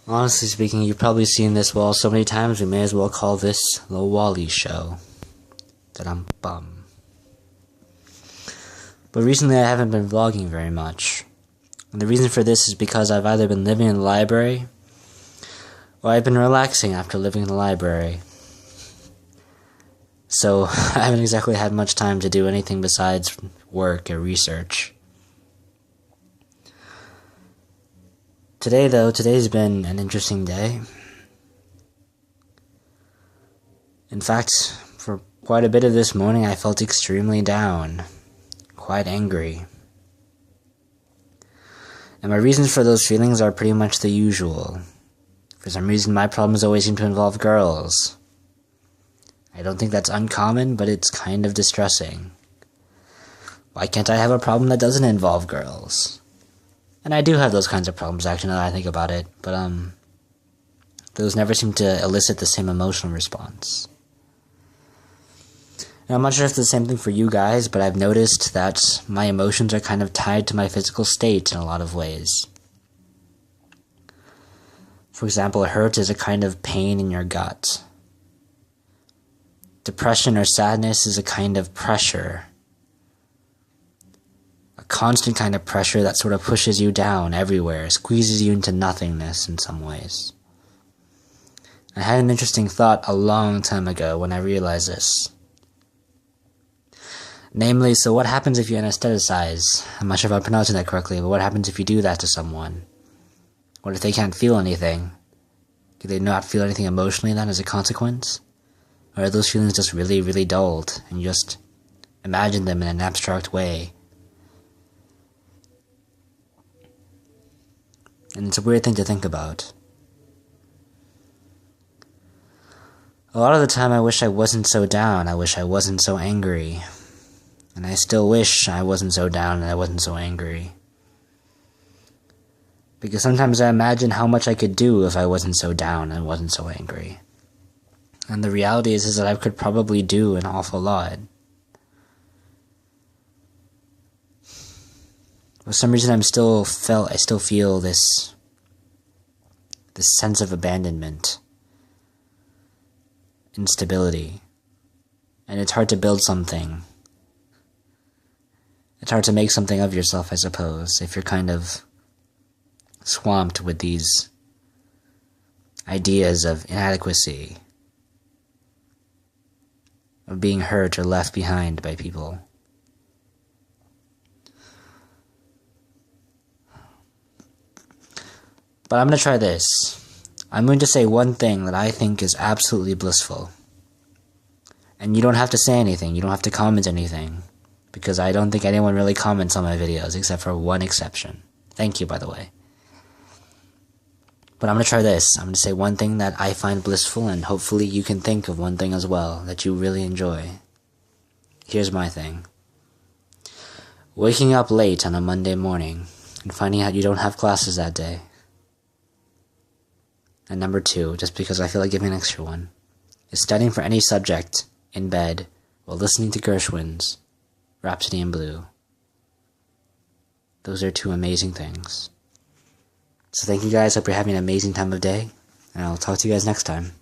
Honestly speaking, you've probably seen this wall so many times, we may as well call this the Wally Show. Da-dum-bum. But recently I haven't been vlogging very much. And the reason for this is because I've either been living in the library, or I've been relaxing after living in the library. So I haven't exactly had much time to do anything besides work or research. Today's been an interesting day. In fact, for quite a bit of this morning I felt extremely down, quite angry. And my reasons for those feelings are pretty much the usual. For some reason my problems always seem to involve girls. I don't think that's uncommon, but it's kind of distressing. Why can't I have a problem that doesn't involve girls? And I do have those kinds of problems, actually, now that I think about it, but, those never seem to elicit the same emotional response. And I'm not sure if it's the same thing for you guys, but I've noticed that my emotions are kind of tied to my physical state in a lot of ways. For example, hurt is a kind of pain in your gut. Depression or sadness is a kind of pressure. A constant kind of pressure that sort of pushes you down everywhere, squeezes you into nothingness in some ways. I had an interesting thought a long time ago when I realized this. Namely, so what happens if you anesthetize? I'm not sure if I'm pronouncing that correctly, but what happens if you do that to someone? What if they can't feel anything? Do they not feel anything emotionally then as a consequence? Or are those feelings just really, really dulled, and you just imagine them in an abstract way? And it's a weird thing to think about. A lot of the time I wish I wasn't so down, I wish I wasn't so angry. And I still wish I wasn't so down and I wasn't so angry. Because sometimes I imagine how much I could do if I wasn't so down and wasn't so angry. And the reality is that I could probably do an awful lot. For some reason I still feel this sense of abandonment, instability, and it's hard to build something. It's hard to make something of yourself, I suppose, if you're kind of swamped with these ideas of inadequacy, of being hurt or left behind by people. But I'm going to try this. I'm going to say one thing that I think is absolutely blissful. And you don't have to say anything, you don't have to comment anything, because I don't think anyone really comments on my videos, except for one exception. Thank you, by the way. But I'm going to try this. I'm going to say one thing that I find blissful, and hopefully you can think of one thing as well that you really enjoy. Here's my thing. Waking up late on a Monday morning and finding out you don't have classes that day. And number 2, just because I feel like giving an extra one, is studying for any subject in bed while listening to Gershwin's Rhapsody in Blue. Those are 2 amazing things. So thank you guys, hope you're having an amazing time of day, and I'll talk to you guys next time.